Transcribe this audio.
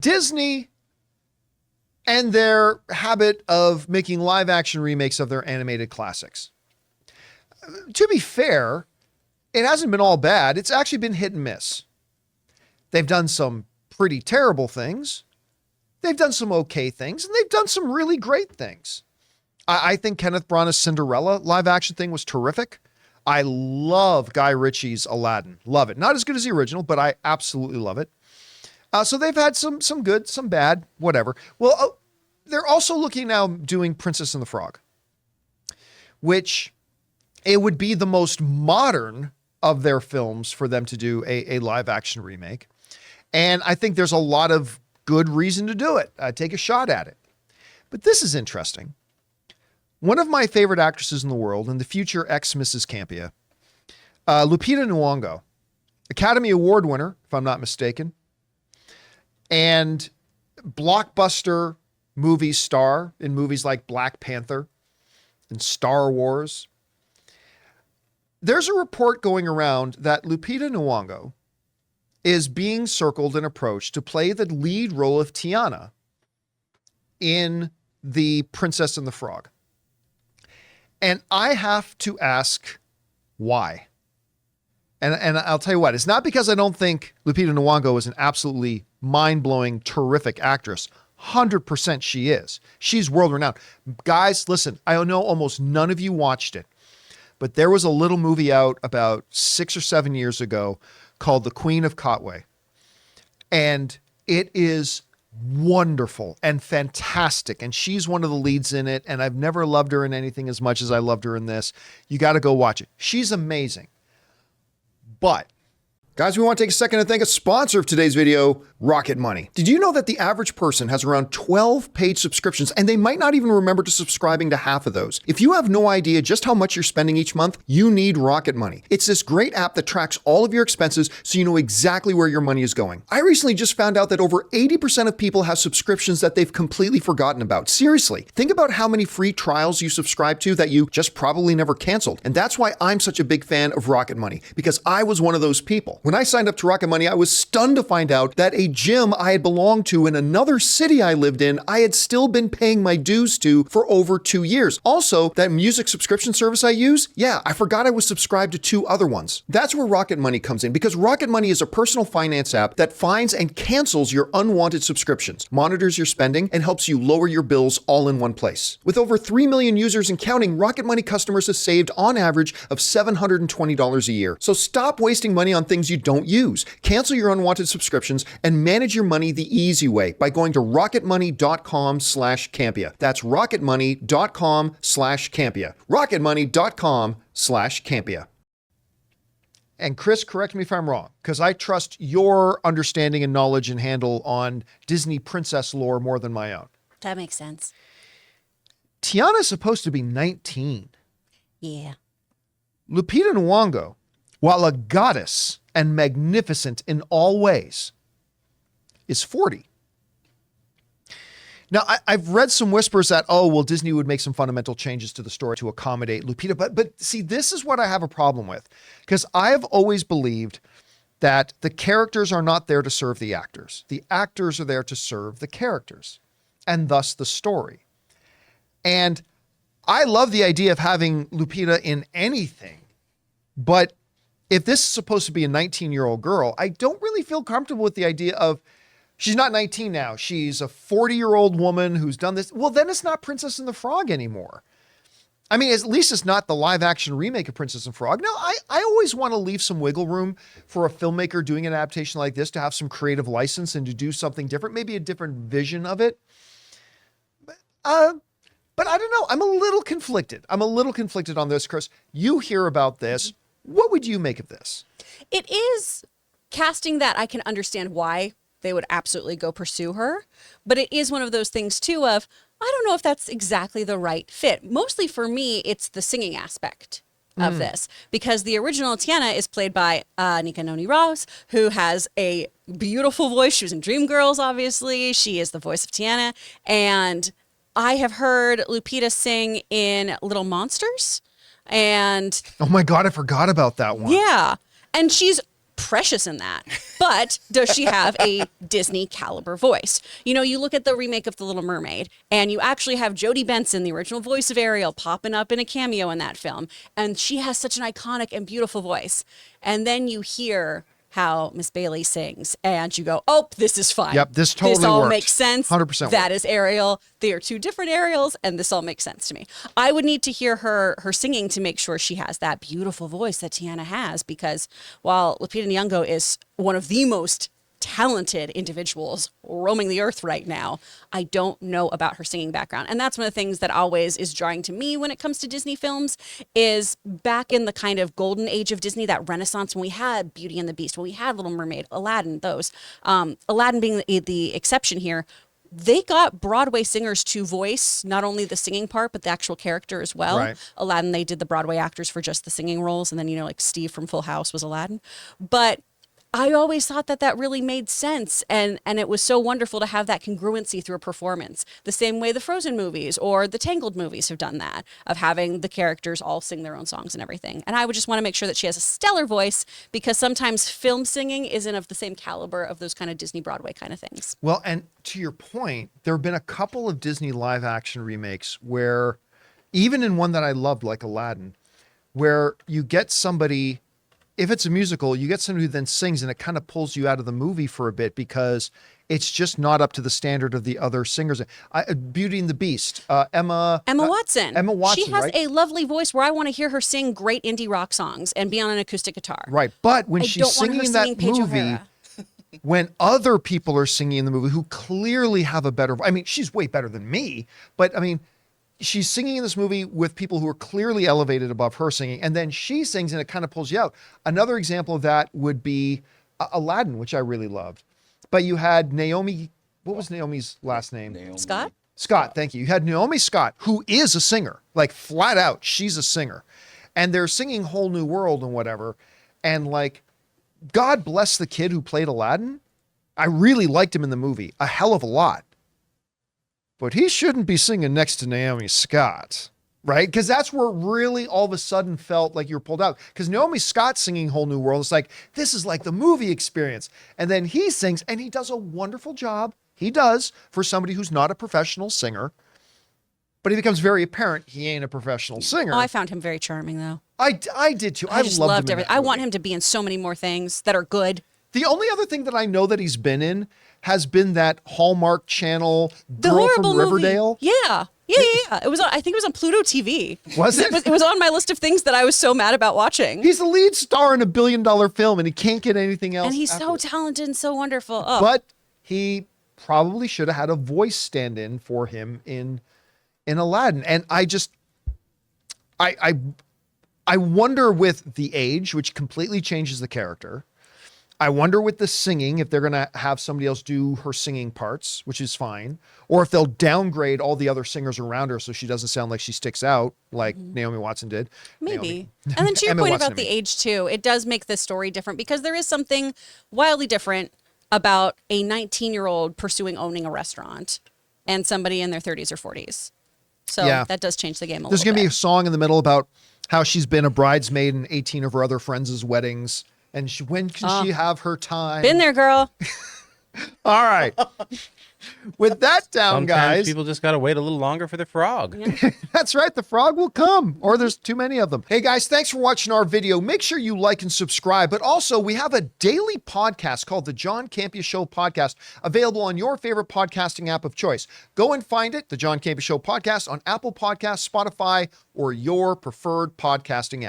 Disney and their habit of making live action remakes of their animated classics. To be fair, it hasn't been all bad. It's actually been hit and miss. They've done some pretty terrible things. They've done some okay things, and they've done some really great things. I think Kenneth Branagh's Cinderella live action thing was terrific. I love Guy Ritchie's Aladdin. Love it. Not as good as the original, but I absolutely love it. So they've had some good, some bad, whatever. Well, they're also looking now doing Princess and the Frog, which it would be the most modern of their films for them to do a live action remake. And I think there's a lot of good reason to do it. Take a shot at it. But this is interesting. One of my favorite actresses in the world, and the future ex-Mrs. Campea, Lupita Nyong'o, Academy Award winner, if I'm not mistaken, and blockbuster movie star in movies like Black Panther and Star Wars. There's a report going around that Lupita Nyong'o is being circled and approached to play the lead role of Tiana in The Princess and the Frog. And I have to ask why. And I'll tell you what, it's not because I don't think Lupita Nyong'o is an absolutely mind-blowing, terrific actress. 100% she is. She's world-renowned. Guys, listen, I know almost none of you watched it, but there was a little movie out about 6 or 7 years ago called The Queen of Katwe. And it is wonderful and fantastic. And she's one of the leads in it. And I've never loved her in anything as much as I loved her in this. You got to go watch it. She's amazing. But guys, we want to take a second to thank a sponsor of today's video, Rocket Money. Did you know that the average person has around 12 paid subscriptions and they might not even remember to subscribing to half of those? If you have no idea just how much you're spending each month, you need Rocket Money. It's this great app that tracks all of your expenses so you know exactly where your money is going. I recently just found out that over 80% of people have subscriptions that they've completely forgotten about. Seriously, think about how many free trials you subscribe to that you just probably never canceled. And that's why I'm such a big fan of Rocket Money, because I was one of those people. When I signed up to Rocket Money, I was stunned to find out that a gym I had belonged to in another city I lived in, I had still been paying my dues to for over 2 years. Also, that music subscription service I use, yeah, I forgot I was subscribed to 2 other ones. That's where Rocket Money comes in, because Rocket Money is a personal finance app that finds and cancels your unwanted subscriptions, monitors your spending, and helps you lower your bills all in one place. With over 3 million users and counting, Rocket Money customers have saved on average of $720 a year. So stop wasting money on things you don't use. Cancel your unwanted subscriptions and manage your money the easy way by going to rocketmoney.com/Campea. That's rocketmoney.com/Campea. rocketmoney.com/Campea. And Chris, correct me if I'm wrong, because I trust your understanding and knowledge and handle on Disney princess lore more than my own. That makes sense. Tiana's supposed to be 19. Yeah. Lupita Nyong'o, while a goddess and magnificent in all ways, is 40. Now, I've read some whispers that, Disney would make some fundamental changes to the story to accommodate Lupita. But see, this is what I have a problem with, because I've always believed that the characters are not there to serve the actors. The actors are there to serve the characters, and thus the story. And I love the idea of having Lupita in anything, but if this is supposed to be a 19-year-old girl, I don't really feel comfortable with the idea of she's not 19 now. She's a 40-year-old woman who's done this. Well, then it's not Princess and the Frog anymore. I mean, at least it's not the live-action remake of Princess and Frog. No, I always want to leave some wiggle room for a filmmaker doing an adaptation like this to have some creative license and to do something different, maybe a different vision of it. But I don't know. I'm a little conflicted. On this, Chris. You hear about this. What would you make of this? It is casting that I can understand why they would absolutely go pursue her. But it is one of those things, too, of I don't know if that's exactly the right fit. Mostly for me, it's the singing aspect of this, because the original Tiana is played by Nika Noni Rouse, who has a beautiful voice. She was in Dreamgirls, obviously. She is the voice of Tiana. And I have heard Lupita sing in Little Monsters. And oh my God, I forgot about that one. Yeah. And she's precious in that. But does she have a Disney caliber voice? You know, you look at the remake of The Little Mermaid, and you actually have Jodie Benson, the original voice of Ariel, popping up in a cameo in that film. And she has such an iconic and beautiful voice. And then you hear how Miss Bailey sings, and you go, oh, this is fine. Yep, this totally all works. makes sense. 100% That is Ariel. They are two different Ariels, and this all makes sense to me. I would need to hear her singing to make sure she has that beautiful voice that Tiana has, because while Lupita Nyong'o is one of the most talented individuals roaming the earth right now, I don't know about her singing background. And that's one of the things that always is jarring to me when it comes to Disney films, is back in the kind of golden age of Disney, that renaissance, when we had Beauty and the Beast, when we had Little Mermaid, Aladdin, those, Aladdin being the exception here, they got Broadway singers to voice not only the singing part, but the actual character as well. Right. Aladdin, they did the Broadway actors for just the singing roles. And then, you know, like Steve from Full House was Aladdin. But I always thought that really made sense. And it was so wonderful to have that congruency through a performance. The same way the Frozen movies or the Tangled movies have done that, of having the characters all sing their own songs and everything. And I would just want to make sure that she has a stellar voice, because sometimes film singing isn't of the same caliber of those kind of Disney Broadway kind of things. Well, and to your point, there have been a couple of Disney live action remakes where, even in one that I loved, like Aladdin, where you get somebody, if it's a musical, you get somebody who then sings, and it kind of pulls you out of the movie for a bit because it's just not up to the standard of the other singers. Beauty and the Beast, Emma Watson. Emma Watson, she has right? a lovely voice where I want to hear her sing great indie rock songs and be on an acoustic guitar. Right, but when I she's don't want her singing in singing that Paige movie, O'Hara. when other people are singing in the movie who clearly have a better, I mean, she's way better than me, but I mean, she's singing in this movie with people who are clearly elevated above her singing, and then she sings and it kind of pulls you out. Another example of that would be Aladdin, which I really loved. But you had Naomi, what was Naomi's last name? Scott? Scott, thank you. You had Naomi Scott, who is a singer, like flat out, she's a singer. And they're singing Whole New World and whatever. And like, God bless the kid who played Aladdin. I really liked him in the movie, a hell of a lot. But he shouldn't be singing next to Naomi Scott, right? Because that's where it really all of a sudden felt like you were pulled out. Because Naomi Scott singing Whole New World, it's like, this is like the movie experience. And then he sings, and he does a wonderful job. He does, for somebody who's not a professional singer. But it becomes very apparent he ain't a professional singer. Oh, I found him very charming, though. I did too. I just loved loved him in everything. that I movie. want him to be in so many more things that are good. The only other thing that I know that he's been in has been that Hallmark Channel The Girl horrible from Riverdale. movie. Yeah. It was on, I think it was on Pluto TV. Was it? It was on my list of things that I was so mad about watching. He's the lead star in a $1 billion film, and he can't get anything else. And he's so afterwards. talented and so wonderful. Oh. But he probably should have had a voice stand-in for him in Aladdin. And I wonder with the age, which completely changes the character. I wonder with the singing, if they're going to have somebody else do her singing parts, which is fine, or if they'll downgrade all the other singers around her so she doesn't sound like she sticks out like Naomi Watson did. Maybe. And then to your Emma point Watson, about the age too, it does make the story different, because there is something wildly different about a 19-year-old pursuing owning a restaurant and somebody in their 30s or 40s. So Yeah. that does change the game a There's little going to be a bit. song in the middle about how she's been a bridesmaid in 18 of her other friends' weddings. And when can she have her time? Been there, girl. All right. With that down, Sometimes guys. people just got to wait a little longer for the frog. That's right. The frog will come, or there's too many of them. Hey, guys, thanks for watching our video. Make sure you like and subscribe. But also, we have a daily podcast called the John Campea Show Podcast, available on your favorite podcasting app of choice. Go and find it, the John Campea Show Podcast, on Apple Podcasts, Spotify, or your preferred podcasting app.